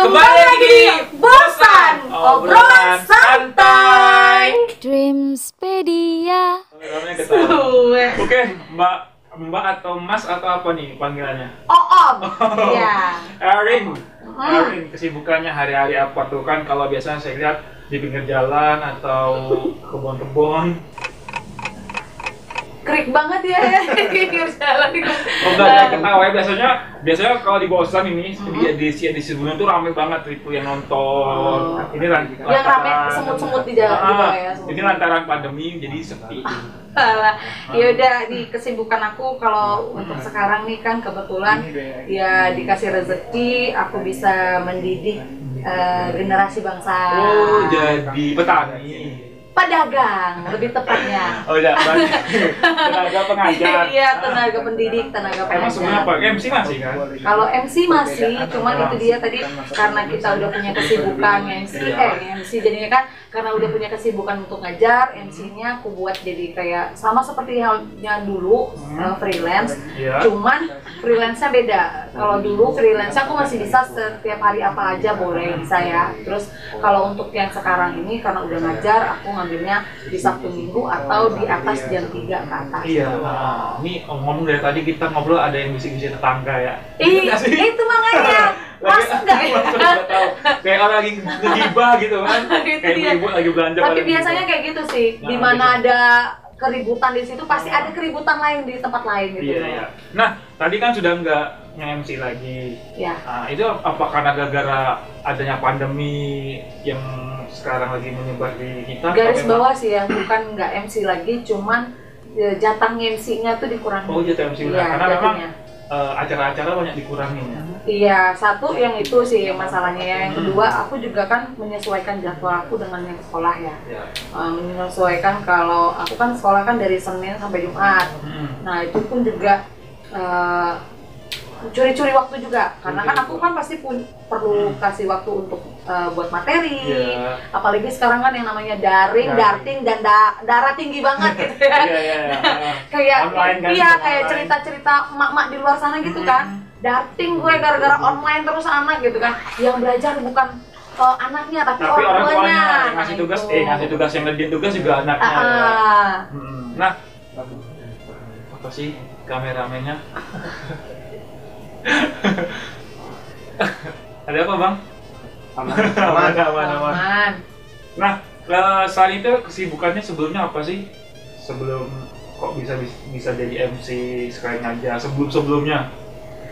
Kembali lagi di Bosan Obrolan Santai Dreamspedia. Oke, Mbak atau Mas atau apa nih panggilannya? Om. Iya. Erin, kesibukannya hari-hari apa tuh? Kan kalau biasanya saya lihat di pinggir jalan atau kebun-kebun. Krik banget ya. Pinggir jalan di Oh enggak, jangan ketawa ya. Biasanya kalau di Bosan ini di sebelum itu rame banget itu yang nonton. Ini yang rame semut-semut di jalan juga ya. Ini lantaran pandemi jadi sepi. Alah, ya udah di kesibukan aku kalau untuk sekarang nih kan kebetulan ya dikasih rezeki aku bisa mendidik generasi bangsa. Oh, jadi petani. Pedagang lebih tepatnya. Oh ya, tenaga pengajar. Iya, tenaga pendidik, tenaga pengajar. Emang sebenarnya apa? MC masih kan? Kalau MC masih, cuman itu dia tadi karena kita udah punya kesibukan MC jadinya kan karena udah punya kesibukan untuk ngajar, MC-nya aku buat jadi kayak sama seperti halnya dulu freelance. Cuman freelance-nya beda. Kalau dulu freelance aku masih bisa setiap hari apa aja boleh bisa ya. Terus kalau untuk yang sekarang ini karena udah ngajar, aku ngambilnya di Sabtu Minggu atau di atas jam 3 ke atas. Iya. Ini ngomong dari tadi kita ngobrol ada yang bisik-bisik tetangga ya. Itu makanya. Masuk nggak ya? Kayak orang lagi ngegibah gitu kan. Kayak ibu lagi belanja. Tapi biasanya kayak gitu sih. Di mana ada keributan di situ pasti ada keributan lain di tempat lain gitu. Iya. Nah, tadi kan sudah nggak nge-MC lagi. Iya. Nah, itu apa karena gara-gara adanya pandemi yang sekarang lagi menyebar di kita? Garis bawah sih ya, bukan nggak MC lagi, cuman jatah MC-nya tuh dikurangi. Oh, jatah MC udah. Karena memang acara-acara banyak dikurangin ya? Iya, satu yang itu sih masalahnya ya. Yang kedua, aku juga kan menyesuaikan jadwal aku dengan yang sekolah ya. Menyesuaikan kalau aku kan sekolah kan dari Senin sampai Jumat. Nah itu pun juga curi-curi waktu juga, karena kan aku kan pasti perlu kasih waktu untuk buat materi, apalagi sekarang kan yang namanya daring, darting, dan darah tinggi banget gitu ya. Kayak kayak cerita-cerita emak-emak di luar sana gitu kan, darting gue gara-gara online terus anak gitu kan, yang belajar bukan anaknya tapi orang tuanya. Ngasih tugas yang ngerjain tugas juga anaknya. Nah, apa sih kameramennya? Ada apa bang? Aman. Nah, selain itu kesibukannya sebelumnya apa sih? Sebelum kok bisa jadi MC sekalian aja sebelumnya?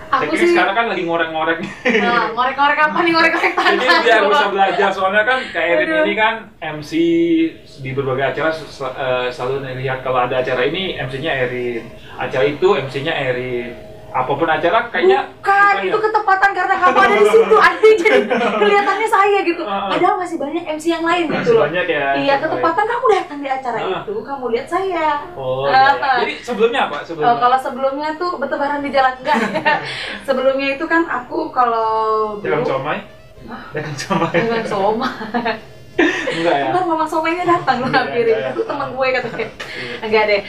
Aku sih sekarang kan lagi ngorek-ngorek. Nah, ngorek-ngorek apa nih? Ngorek-ngorek tanah. Jadi biar bisa belajar, soalnya kan Kak Erin ini kan MC di berbagai acara selalu lihat kalau ada acara ini MC-nya Erin, acara itu MC-nya Erin. Apapun acara kayaknya bukan, itu ketepatan karena kamu ada di situ, jadi kelihatannya saya gitu. Padahal masih banyak MC yang lain gitu loh. Banyak ya. Iya, ketepatan kamu datang di acara itu, kamu lihat saya. Oh, iya. Jadi sebelumnya apa? Kalau sebelumnya tuh bertebaran di jalan enggak ya. Sebelumnya itu kan aku kalau dagang somai. Dagang somai. Enggak ya? Ntar mama somainya datang loh kirim. Itu teman gue katanya. Enggak deh.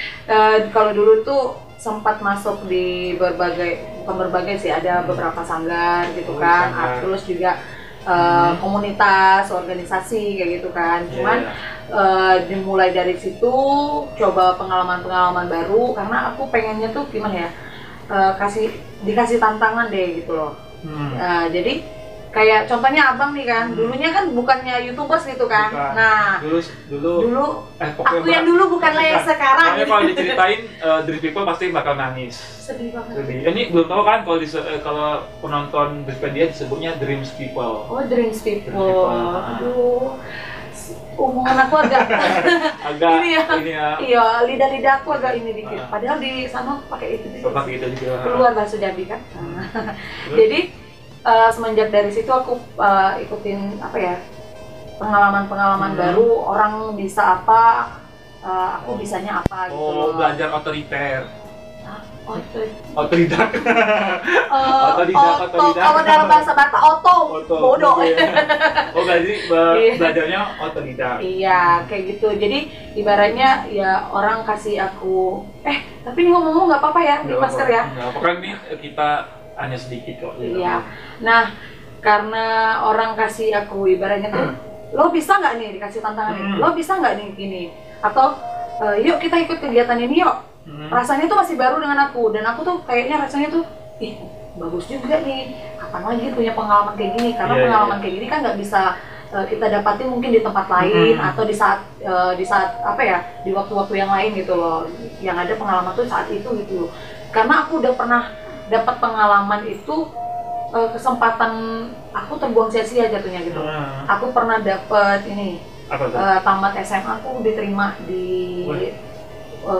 Kalau dulu tuh sempat masuk di bukan berbagai sih, ada beberapa sanggar gitu kan, terus juga komunitas, organisasi kayak gitu kan. Cuman dimulai dari situ coba pengalaman-pengalaman baru, karena aku pengennya tuh gimana ya, dikasih tantangan deh gitu loh. Jadi kayak contohnya abang nih kan, dulunya kan bukannya YouTubers gitu kan. Bukan. Nah, dulu aku yang dulu bukanlah yang sekarang. Pokoknya kalau diceritain Dream People pasti bakal nangis. Sedih banget. Ini belum tahu kan kalau penonton Dreamspedia disebutnya Dreams People. Oh, Dreams People. Aduh. Omongan aku agak ini ya. Iya, lidah aku agak ini dikit. Padahal di sana pakai itu juga. Pakai itu juga. Keluar bahasa Jambi kan. Jadi semenjak dari situ aku ikutin apa ya, pengalaman-pengalaman baru, orang bisa apa, aku bisanya apa gitu. Oh, belajar otoriter. Otodidak. Otodidak. Kalau dalam bahasa Batak bodoh. Oh, jadi belajarnya otodidak. Iya, kayak gitu. Jadi ibaratnya ya orang kasih aku, tapi ini ngomong-ngomong nggak apa-apa ya, di masker ya. Nggak apa-apa, kan ini kita hanya sedikit kok. Iya. Nah, karena orang kasih aku ibaratnya tuh, lo bisa nggak nih dikasih tantangan ini, lo bisa nggak nih gini, atau yuk kita ikut kegiatan ini yuk. Rasanya tuh masih baru dengan aku, dan aku tuh kayaknya rasanya tuh, ih bagus juga nih, kapan lagi punya pengalaman kayak gini, karena pengalaman kayak gini kan nggak bisa kita dapatin mungkin di tempat lain atau di saat apa ya, di waktu-waktu yang lain gitu loh. Yang ada pengalaman tuh saat itu gitu, karena aku udah pernah dapat pengalaman itu, kesempatan aku terbuang sia-sia jatuhnya gitu. Aku pernah dapet ini, tamat SMA aku diterima di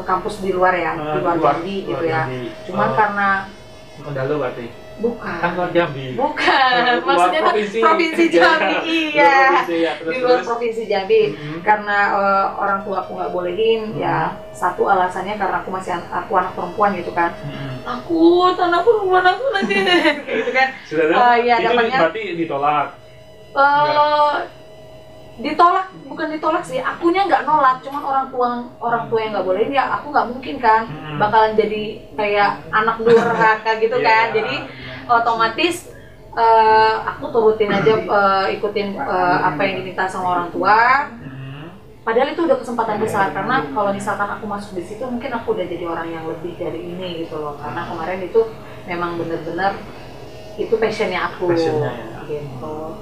kampus di luar ya, di luar Jambi gitu ya. Cuman karena Mendalu berarti? Bukan. Kan luar Jambi? Bukan, maksudnya provinsi Jambi, iya. Di luar provinsi Jambi. Karena orang tua aku nggak bolehin, ya satu alasannya karena aku anak perempuan gitu kan. Takut anak perempuan aku nanti gitu kan. Ya, itu berarti ditolak? Ditolak, bukan ditolak sih, akunya nggak nolak, cuman orang tua yang nggak bolehin, ya aku nggak mungkin kan bakalan jadi kayak anak durhaka gitu kan. Jadi otomatis aku turutin aja, ikutin apa yang diminta sama orang tua. Padahal itu udah kesempatan besar, karena kalau misalkan aku masuk di situ mungkin aku udah jadi orang yang lebih dari ini gitu loh. Karena kemarin itu memang bener-bener itu passionnya aku gitu.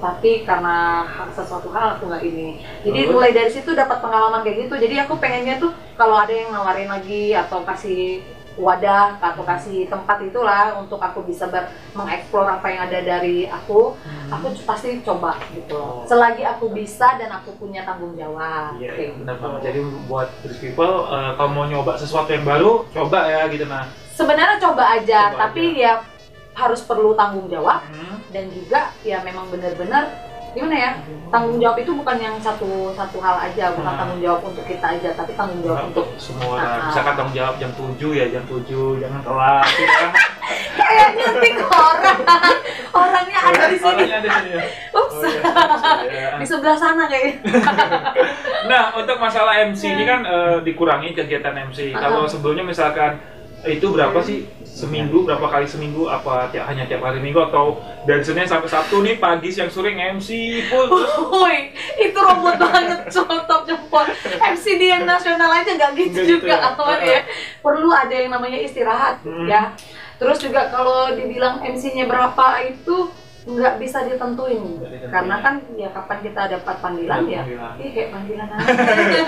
Tapi karena sesuatu hal aku nggak ini, jadi mulai dari situ dapat pengalaman kayak gitu. Jadi aku pengennya tuh kalau ada yang nawarin lagi atau kasih wadah atau kasih tempat itulah untuk aku bisa mengeksplor apa yang ada dari aku pasti coba gitu loh. Selagi aku bisa dan aku punya tanggung jawab. Iya, benar banget. Jadi buat British people, kalau mau nyoba sesuatu yang baru, coba ya gitu. Nah, sebenarnya coba aja, tapi ya harus perlu tanggung jawab. Dan juga ya memang benar-benar gimana ya, tanggung jawab itu bukan yang satu hal aja, bukan tanggung jawab untuk kita aja, tapi tanggung jawab untuk semua orang. Misalkan tanggung jawab jam 7 ya jam 7, jangan telat ya. Kayak nyuntik orangnya ada di sini. Orangnya ada di sini. Ups. Di sebelah sana kayaknya. Nah, untuk masalah MC ini kan dikurangi kegiatan MC. Kalau sebelumnya misalkan itu berapa sih seminggu, berapa kali seminggu, apa hanya tiap hari Minggu, atau dari Senin sampai Sabtu nih pagi siang sore MC full? Woi, itu robot banget, top jempol. MC di yang nasional aja nggak gitu juga ya. Perlu ada yang namanya istirahat ya. Terus juga kalau dibilang MC-nya berapa itu nggak bisa ditentuin, karena kan ya kapan kita dapat panggilan ya, kayak panggilan aja.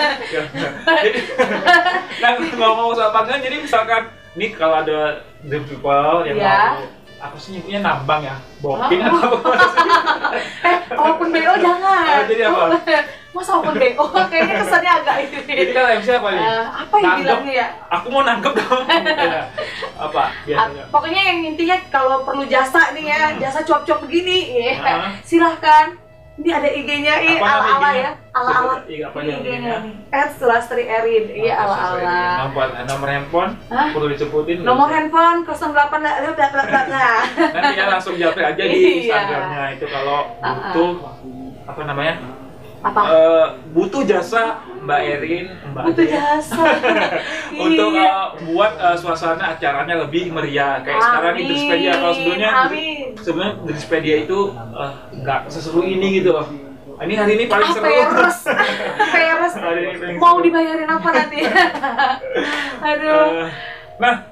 Nah, ngomong soal panggilan, jadi misalkan nih kalau ada dream people yang mau apa sih nyebutnya, nambang ya, booking atau open BO jangan. Jadi apa? Masa open BO kayaknya kesannya agak itu. Jadi kan MC apa nih? Apa yang bilangnya ya? Aku mau nangkep dong. Apa biasanya? Pokoknya yang intinya kalau perlu jasa nih ya, jasa cuap-cuap begini, ya silahkan. Ini ada IG-nya, ala-ala ya, ala-ala IG-nya nih, @sulastri_erin, iya ala-ala. Nomor handphone perlu disebutin. Nomor handphone 08 Nanti ya langsung japri aja di Instagramnya itu kalau butuh apa namanya? Butuh jasa Mbak Erin, butuh jasa untuk buat suasana acaranya lebih meriah kayak sekarang di Drispedia. Kalau sebelumnya Drispedia itu nggak seseru ini gitu loh. Ini hari ini paling seru. Peres. Mau dibayarin apa nanti? Aduh. Nah,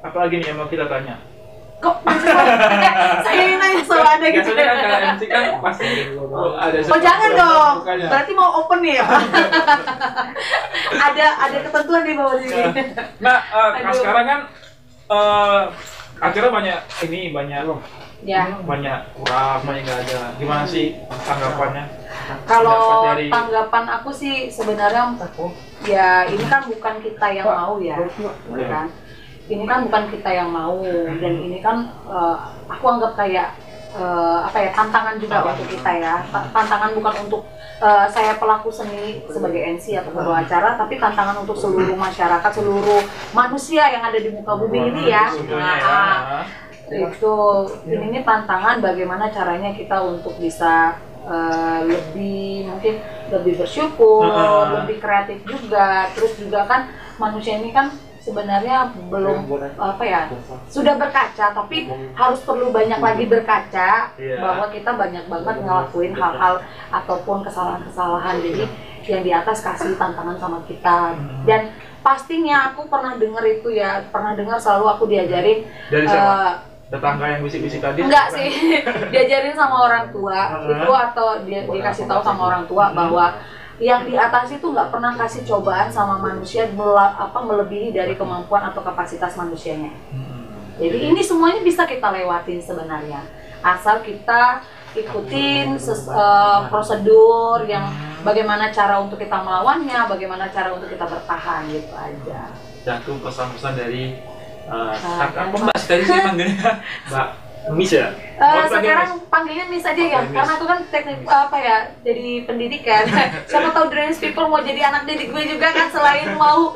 apa lagi nih yang mau kita tanya? Kok saya yang nanya soal ada gitu. Biasanya kan kalau MC kan pasti ada. Oh jangan dong, berarti mau open nih ya. ada ketentuan di bawah sini. Nah, sekarang kan acara banyak kurang, banyak nggak ada. Gimana sih tanggapannya? Kalau tanggapan aku sih sebenarnya ya ini kan bukan kita yang mau ya, kan? Ini kan bukan kita yang mau, dan ini kan aku anggap kayak tantangan juga untuk kita ya. Tantangan bukan untuk saya pelaku seni sebagai MC atau pembawa acara, tapi tantangan untuk seluruh masyarakat, seluruh manusia yang ada di muka bumi ini ya. Itu ini tantangan bagaimana caranya kita untuk bisa lebih bersyukur, lebih kreatif juga. Terus juga kan manusia ini kan sebenarnya belum sudah berkaca, tapi harus perlu banyak lagi berkaca bahwa kita banyak banget ngelakuin hal-hal ataupun kesalahan-kesalahan. Jadi yang di atas kasih tantangan sama kita, dan pastinya aku pernah dengar itu ya, selalu aku diajarin dari siapa? Tetangga yang bisik-bisik tadi? Enggak sih, diajarin sama orang tua itu, atau dia dikasih tahu sama orang tua bahwa yang di atas itu nggak pernah kasih cobaan sama manusia melebihi dari kemampuan atau kapasitas manusianya. Jadi ini semuanya bisa kita lewatin sebenarnya, asal kita ikutin prosedur yang bagaimana cara untuk kita melawannya, bagaimana cara untuk kita bertahan, gitu aja. Dan itu pesan-pesan dari apa Mbak sih tadi saya manggilnya Mbak Miss ya? Sekarang panggilnya Miss aja ya, karena aku kan teknik jadi pendidikan. Siapa tahu Dreams People mau jadi anak didik gue juga kan, selain mau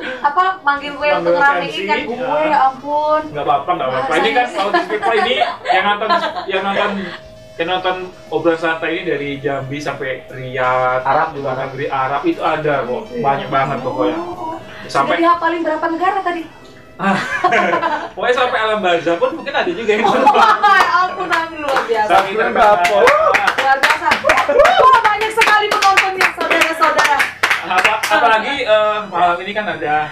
manggil gue untuk ramein kan gue, ya ampun. Nggak apa-apa. Ini kan kalau Dreams People ini yang nonton obrolan santai ini dari Jambi sampai Riyadh, Arab juga, negeri Arab itu ada kok, banyak banget pokoknya. Sampai dihafalin berapa negara tadi? Pokoknya sampai alam barzah pun mungkin ada juga yang ampun, luar biasa. Luar biasa. Wah, banyak sekali penontonnya, saudara-saudara. Apalagi malam ini kan ada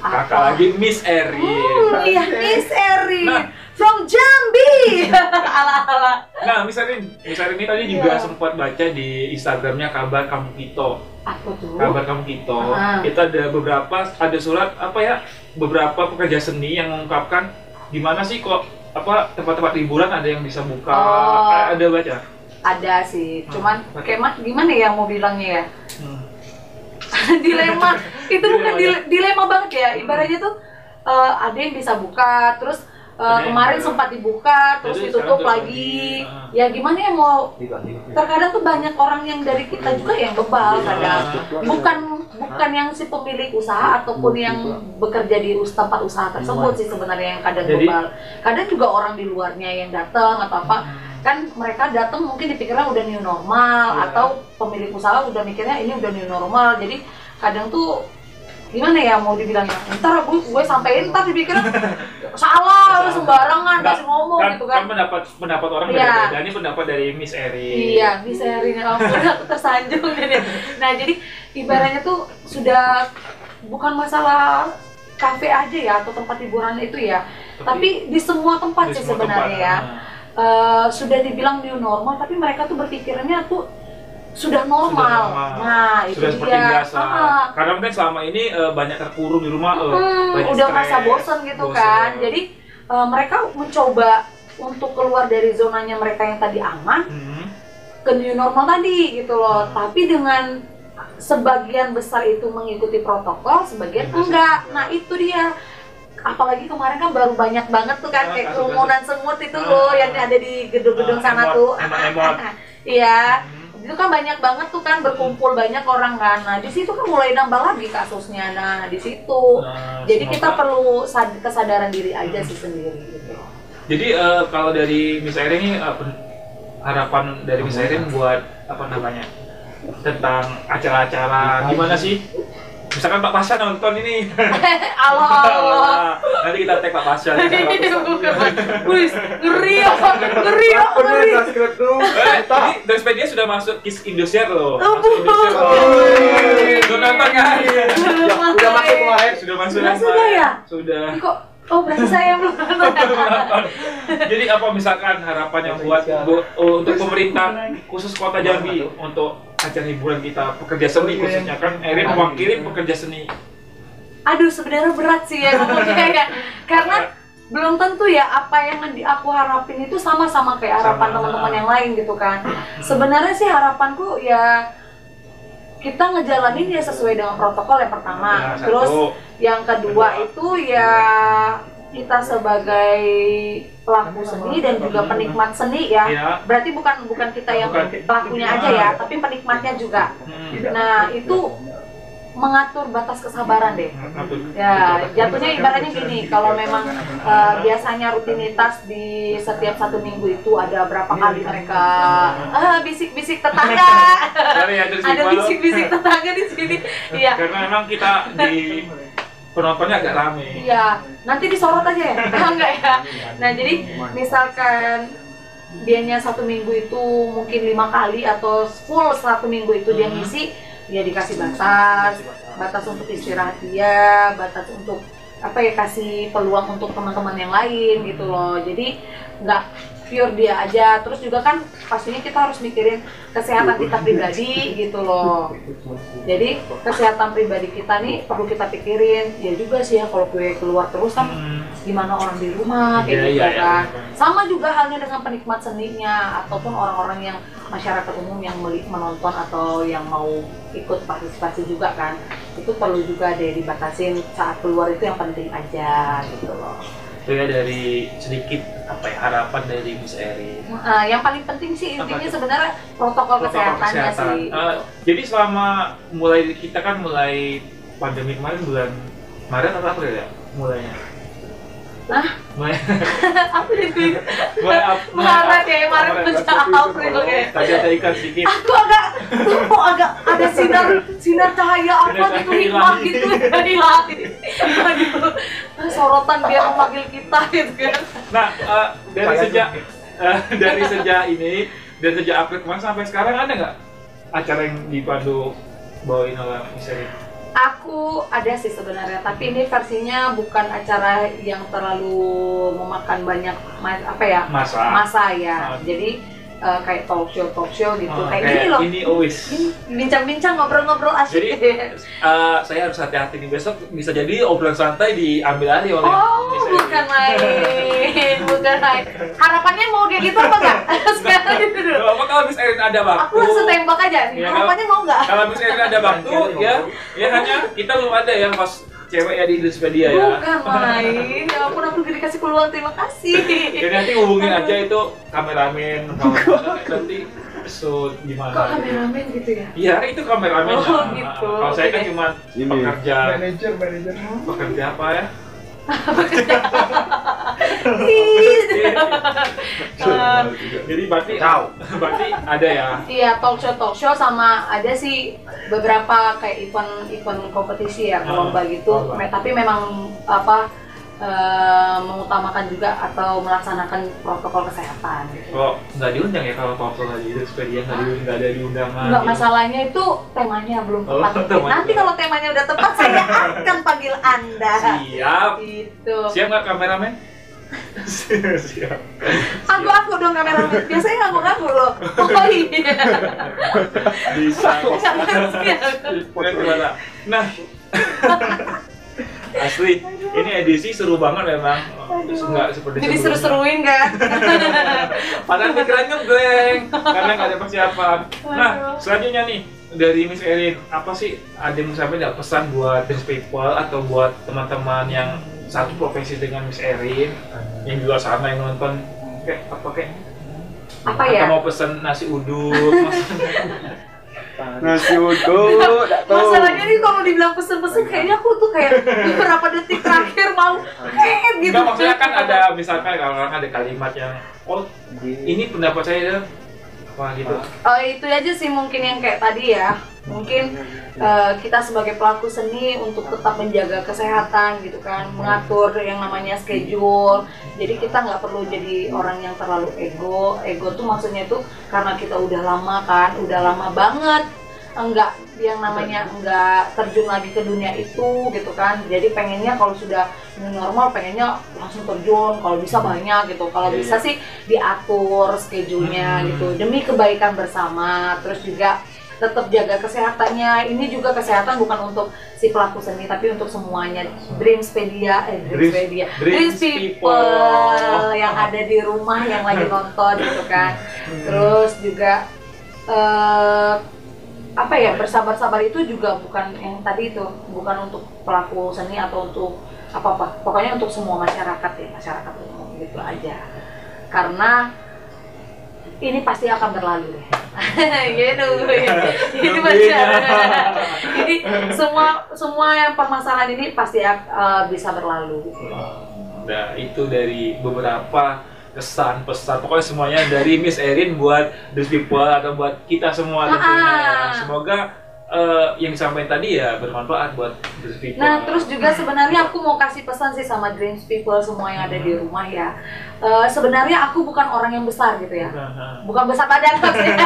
kakak lagi, Miss Erin. Iya, Miss Erin from Jambi. Ala-ala. Nah, Miss Erin ini tadi juga sempat baca di Instagramnya Kabar Kamu Kito. Apa tuh? Kabar Kamu Kito. Itu ada surat beberapa pekerja seni yang mengungkapkan gimana sih kok tempat-tempat hiburan ada yang bisa buka. Ada baca? Ada sih. Cuman kayak gimana ya mau bilangnya ya? Dilema. Itu bukan dilema banget ya. Ibaratnya tuh ada yang bisa buka, terus kemarin sempat dibuka, terus ditutup lagi. Ya gimana ya mau? Terkadang tuh banyak orang yang dari kita juga yang bebal kadang. Bukan yang si pemilik usaha ataupun yang bekerja di tempat usaha tersebut sih sebenarnya yang kadang bebal. Kadang juga orang di luarnya yang datang atau apa. Kan mereka datang mungkin dipikirnya udah new normal, atau pemilik usaha udah mikirnya ini udah new normal. Jadi kadang tuh gimana ya mau dibilangnya, ntar gue sampein ntar dipikirnya salah, sembarangan, kasih ngomong gitu kan. Pendapat orang beda-beda, ini pendapat dari Miss Erin. Iya, Miss Erin, ampun aku tersanjung. Nah jadi ibaratnya tuh sudah bukan masalah kafe aja ya, atau tempat hiburan itu ya, tapi di semua tempat sih sebenarnya ya. Sudah dibilang new normal, tapi mereka tuh berpikirannya tuh sudah normal. Nah, itu sudah seperti biasa. Karena mungkin selama ini banyak terkurung di rumah, banyak udah masa bosan gitu kan. Jadi mereka mencoba untuk keluar dari zonanya mereka yang tadi aman ke new normal tadi gitu loh. Tapi dengan sebagian besar itu mengikuti protokol, sebagian enggak. Nah, itu dia. Apalagi kemarin kan baru banyak banget tuh kan kayak kerumunan semut itu loh yang ada di gedung-gedung sana tuh. Iya. Itu kan banyak banget tuh kan, berkumpul banyak orang kan. Nah, di situ kan mulai nambah lagi kasusnya. Nah, di situ. Jadi kita perlu kesadaran diri aja sih sendiri gitu. Jadi kalau dari Miss Erin ini harapan dari Miss Erin buat tentang acara-acara gimana sih? Misalkan Pak Pasha nonton ini. Allah. Nanti kita tag Pak Pasha. Wih, ngeri ya. Dari dia sudah masuk Kiss Indosiar loh. Sudah nonton kan? Sudah masuk kemarin. Sudah masuk. Sudah ya? Sudah. Kok berarti saya belum nonton. Jadi apa misalkan harapan yang buat untuk pemerintah khusus Kota Jambi untuk acara hiburan kita, pekerja seni khususnya, kan Erin mewakili pekerja seni. Aduh, sebenarnya berat sih ya ngomongnya ya, karena belum tentu ya apa yang aku harapin itu sama kayak harapan teman-teman yang lain gitu kan. Sebenarnya sih harapanku ya kita ngejalanin ya sesuai dengan protokol yang pertama, terus yang kedua itu ya kita sebagai pelaku seni dan juga penikmat seni ya. Berarti bukan kita yang pelakunya aja ya, tapi penikmatnya juga. Nah, itu mengatur batas kesabaran deh. Ya, jatuhnya ibaratnya gini, kalau memang biasanya rutinitas di setiap 1 minggu itu ada berapa kali mereka bisik-bisik tetangga. Ada bisik-bisik tetangga di sini. Iya. Karena memang kita di penontonnya agak rame. Iya, nanti disorot aja ya? Enggak ya? Nah jadi misalkan dianya 1 minggu itu mungkin 5 kali atau full 1 minggu itu dia ngisi, dia dikasih batas untuk istirahat dia, batas untuk apa ya, kasih peluang untuk teman-teman yang lain gitu loh. Jadi nggak pure dia aja, terus juga kan pastinya kita harus mikirin kesehatan kita pribadi gitu loh. Jadi kesehatan pribadi kita nih perlu kita pikirin. Ya juga sih ya, kalau gue keluar terus kan gimana orang di rumah kayak gitu kan. Sama juga halnya dengan penikmat seninya ataupun orang-orang yang masyarakat umum yang menonton atau yang mau ikut partisipasi juga kan. Itu perlu juga deh dibatasin saat keluar, itu yang penting aja gitu loh. Itu ya dari sedikit apa ya, harapan dari Miss Erin. Yang paling penting sih intinya sebenarnya protokol kesehatannya sih. Jadi selama kita kan mulai pandemi kemarin bulan Maret atau April ya mulainya? Mulai Apa itu? Maret ya, Maret April ya. Tadi ada ikan sedikit. Aku agak ada sinar cahaya apa gitu, hikmah gitu dari langit. Aduh, sorotan dia memanggil kita gitu kan. Nah, dari sejak April kemarin sampai sekarang ada nggak acara yang dipandu bawain oleh Miss Erin? Aku ada sih sebenarnya, tapi ini versinya bukan acara yang terlalu memakan banyak masa ya. Jadi kayak talk show gitu. Kayak gini loh. Ini always. Bincang-bincang, ngobrol-ngobrol asik. Jadi saya harus hati-hati nih, besok bisa jadi obrolan santai diambil alih oleh Miss Erin. Bukan main. Harapannya mau kayak gitu apa enggak? Sekarang gitu dulu. Apa kalau Miss Erin ada waktu? Aku langsung tembak aja nih. Harapannya mau enggak? Kalau Miss Erin ada waktu ya hanya kita belum ada yang pas cewek ya di Indonesia ya. Bukan main. Ya ampun, aku dikasih peluang, terima kasih. Jadi nanti hubungin aja itu kameramen. Nanti gimana? Kok kameramen gitu ya? Iya, itu kameramen. Oh gitu. Kalau saya kan cuma pekerja. Manajer. Pekerja apa ya? Jadi berarti ada ya? Iya, talk show sama ada sih beberapa kayak event kompetisi ya, lomba gitu. Tapi memang mengutamakan juga atau melaksanakan protokol kesehatan gitu. Kok nggak diundang ya kalau talk show lagi? Terus dia nggak ada diundangan? Nggak, masalahnya itu temanya belum tepat. Nanti kalau temanya udah tepat saya akan panggil Anda. Siap. Gitu. Siap nggak kameramen? Siap. Aku dong kameramen. Biasanya ngaku-ngaku loh. Oh iya. Bisa. Nah, asli ini edisi seru banget memang. Nggak seperti jadi seru-seruin kan. Padahal pikirannya blank karena nggak ada persiapan. Nah, selanjutnya nih dari Miss Erin, apa sih ada yang sampai nggak pesan buat these people atau buat teman-teman yang satu profesi dengan Miss Erin yang di luar sana yang nonton apa ya? Atau mau pesen nasi uduk? Nasi uduk, masalahnya nih kalau dibilang pesen-pesen kayaknya aku tuh kayak beberapa detik terakhir mau gitu. Enggak, maksudnya kan ada misalkan kalau ada kalimat yang ini pendapat saya apa gitu. Oh itu aja sih mungkin yang kayak tadi ya. Mungkin kita sebagai pelaku seni untuk tetap menjaga kesehatan gitu kan, mengatur yang namanya schedule. Jadi kita nggak perlu jadi orang yang terlalu ego tuh maksudnya tuh karena kita udah lama banget enggak yang namanya enggak terjun lagi ke dunia itu gitu kan. Jadi pengennya kalau sudah normal pengennya langsung terjun, kalau bisa banyak gitu. Kalau bisa sih diatur schedule-nya gitu demi kebaikan bersama. Terus juga tetap jaga kesehatannya. Ini juga kesehatan bukan untuk si pelaku seni tapi untuk semuanya. Dreams people yang ada di rumah yang lagi nonton gitu kan. Terus juga bersabar-sabar itu juga bukan yang tadi itu, bukan untuk pelaku seni atau untuk apa-apa. Pokoknya untuk semua masyarakat umum gitu aja. Karena ini pasti akan berlalu deh. Gitu. Ini jadi semua yang permasalahan ini pasti bisa berlalu. Nah, itu dari beberapa kesan pesan pokoknya semuanya dari Miss Erin buat these people atau buat kita semua tentunya. Semoga yang disampaikan tadi ya bermanfaat buat Dreams People. Nah, terus juga sebenarnya aku mau kasih pesan sih sama Dreams People semua yang ada di rumah ya. Sebenarnya aku bukan orang yang besar gitu ya. Bukan besar badan maksudnya.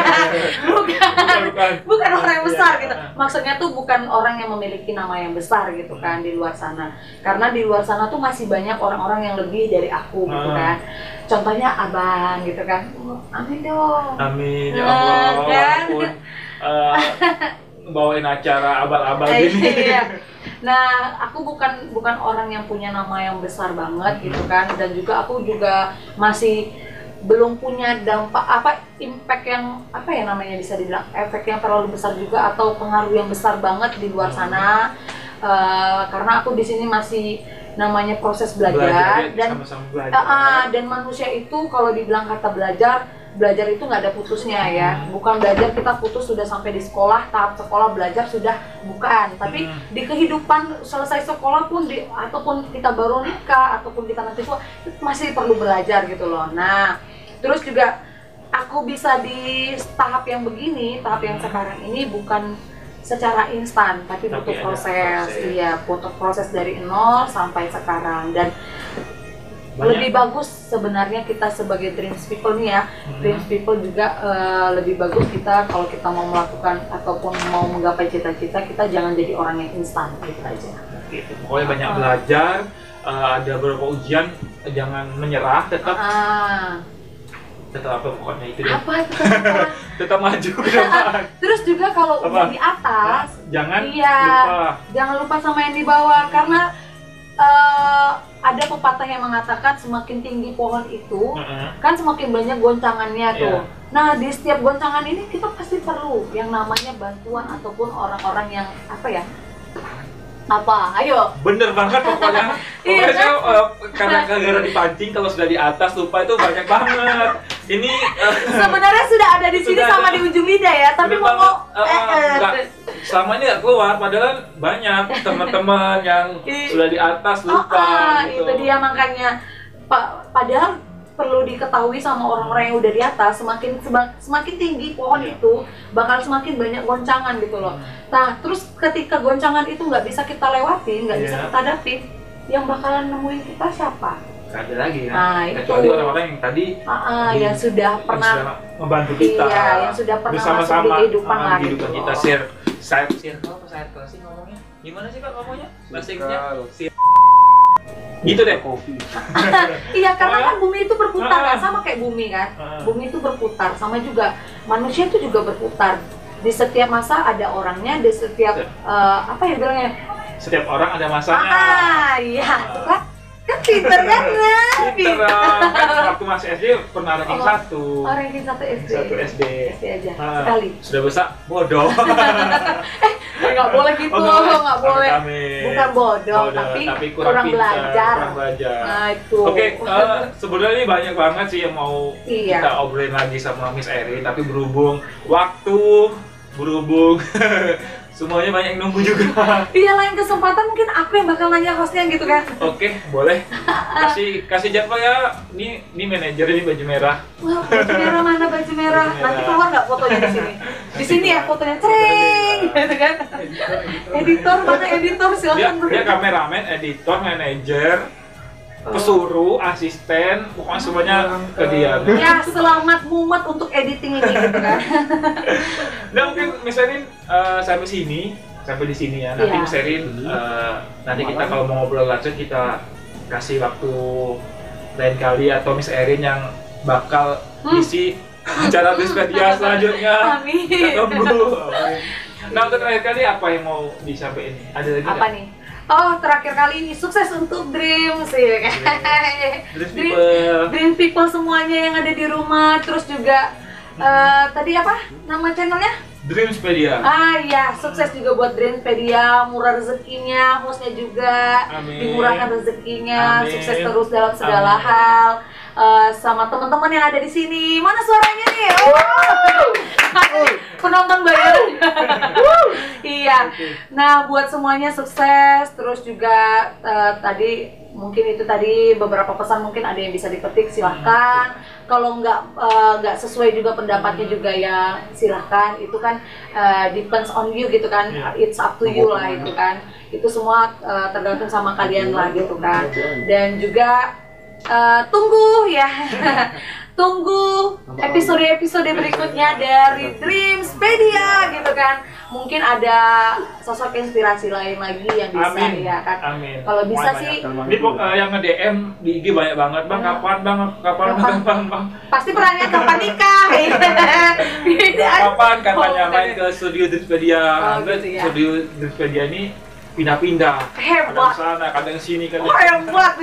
bukan orang yang besar gitu. Maksudnya tuh bukan orang yang memiliki nama yang besar gitu kan di luar sana. Karena di luar sana tuh masih banyak orang-orang yang lebih dari aku gitu kan. Contohnya abang gitu kan. Amin dong. Amin ya Allah. Kan? Walaupun bawain acara abal-abal gini. Iya. Nah, aku bukan orang yang punya nama yang besar banget gitu kan, dan juga aku juga masih belum punya dampak impact yang namanya bisa dibilang efek yang terlalu besar juga atau pengaruh yang besar banget di luar sana. Karena aku di sini masih namanya proses belajar dan sama-sama belajar. Dan manusia itu kalau dibilang kata belajar itu nggak ada putusnya ya. Bukan belajar kita putus sudah sampai di sekolah, tahap sekolah belajar sudah, bukan. Tapi di kehidupan selesai sekolah pun ataupun kita baru nikah ataupun kita nanti tua masih perlu belajar gitu loh. Nah, terus juga aku bisa di tahap yang begini, tahap yang sekarang ini bukan secara instan, tapi butuh proses. Iya, butuh proses dari nol sampai sekarang. Dan lebih bagus sebenarnya kita sebagai Dreams People nih ya. Dreams People juga lebih bagus kita kalau kita mau melakukan ataupun mau menggapai cita-cita, kita jangan jadi orang yang instan gitu aja. Gitu. Pokoknya banyak belajar, ada beberapa ujian, jangan menyerah, tetap apa pokoknya itu deh. Apa itu tetap? Tetap maju ke depan. Terus juga kalau udah di atas, jangan lupa sama yang di bawah, karena ada pepatah yang mengatakan semakin tinggi pohon itu kan semakin banyak goncangannya tuh. Nah, di setiap goncangan ini kita pasti perlu yang namanya bantuan ataupun orang-orang yang ayo bener banget pokoknya. Pokoknya saya karena gara-gara dipancing kalau sudah di atas lupa itu banyak banget. Ini sebenarnya sudah ada di sini sama di ujung lidah ya, tapi mau selama ini nggak keluar, padahal banyak teman-teman yang sudah di atas lupa gitu. Itu dia makanya padahal perlu diketahui sama orang-orang yang udah di atas, semakin tinggi pohon itu bakal semakin banyak goncangan gitu loh. Nah, terus ketika goncangan itu nggak bisa kita lewati, nggak bisa kita hadapin, yang bakalan nemuin kita siapa? Gak ada lagi kan? Nah, kecuali orang-orang yang tadi yang sudah pernah membantu kita, yang sudah pernah bersama-sama masuk di kehidupan lah gitu. Kita share apa sih ngomongnya? Gimana sih Kak ngomongnya? Bahasa Inggrisnya? Gitu deh. Iya, karena kan bumi itu berputar kan, sama kayak bumi kan. Bumi itu berputar, sama juga manusia itu juga berputar. Di setiap masa ada orangnya, di setiap bilangnya? Setiap orang ada masanya. Iya, kan? Kan pinter kan? Pinter kan waktu masih SD pernah ranking 1. Ranking 1 SD. 1 SD. SD aja, sekali. Sudah besar, bodoh. Nggak boleh gitu, nggak boleh. Bukan bodoh, tapi kurang belajar. Nah, itu. Oke, sebenarnya ini banyak banget sih yang mau kita obrolin lagi sama Miss Erin, tapi berhubung semuanya banyak yang nunggu juga. Iya, lain kesempatan mungkin aku yang bakal nanya hostnya gitu kan. Oke, boleh. Kasih jadwal ya. Ini manajer, ini baju merah. Wah, baju merah mana baju merah? Nanti keluar nggak fotonya di sini? Di sini ya fotonya, cering, gitu kan? Editor, mana editor? Silakan. Dia kameramen, editor, manajer, pesuruh, asisten, pokoknya semuanya ke dia. Ya, selamat mumet untuk editing ini gitu kan. Nah, mungkin Miss Erin sampai di sini ya. Nanti Miss Erin nanti kita kalau mau ngobrol lanjut kita kasih waktu lain kali, atau Miss Erin yang bakal isi acara Dreamspedia selanjutnya. Amin. Kita tunggu. Nah, untuk terakhir kali apa yang mau disampaikan? Ada lagi apa nih? Oh, terakhir kali ini sukses untuk Dreams ya kan? Dream People semuanya yang ada di rumah. Terus juga tadi apa nama channelnya? Dreamspedia. Ya, sukses juga buat Dreamspedia, murah rezekinya, hostnya juga dimurahkan rezekinya, sukses terus dalam segala hal. Sama teman-teman yang ada di sini, mana suaranya nih? Penonton bayaran. Iya. Nah, buat semuanya sukses. Terus juga tadi mungkin itu tadi beberapa pesan mungkin ada yang bisa dipetik, silahkan. kalau nggak sesuai juga pendapatnya juga ya silahkan, itu kan depends on you gitu kan, it's up to you lah itu kan, itu semua tergantung sama kalian lah gitu kan. Dan juga tunggu ya tunggu episode berikutnya dari Dreamspedia gitu kan. Mungkin ada sosok inspirasi lain lagi yang bisa ya kan. Kalau bisa sih ini yang nge-DM di IG banyak banget, Bang, kapan Bang? Pasti pertanyaan kapan nikah. Kapan katanya main ke studio Dreamspedia. Gitu ya. Studio Dreamspedia ini pindah-pindah, hebat, kadang sana, kadang sini, kadang hebat.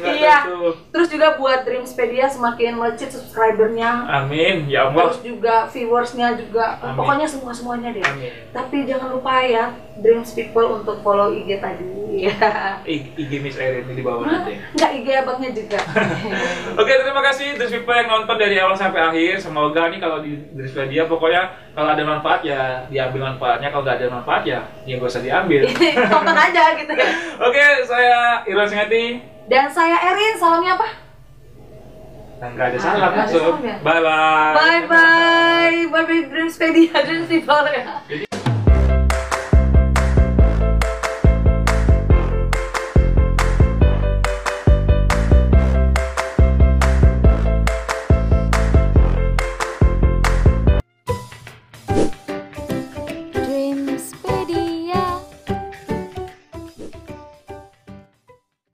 Iya. tentu. Terus juga buat Dreamspedia semakin melejit subscribernya. Amin, ya Allah. Terus juga viewersnya juga, Amin. pokoknya semuanya deh. Amin. Tapi jangan lupa ya Dreams People untuk follow IG tadi. IG Miss Erin ini di bawah nanti. Enggak, IG abangnya juga. Oke, terima kasih Dreams People yang nonton dari awal sampai akhir. Semoga nih kalau di Dreamspedia pokoknya kalau ada manfaat ya diambil manfaatnya, kalau nggak ada manfaat ya nggak usah diambil. Tonton aja gitu ya. Oke, saya Irwan Singati. Dan saya Erin, salamnya apa? Nggak ada salam Nggak ada langsung. salam ya? Bye bye. Bye bye Dreamspedia, Dreams People ya. Jadi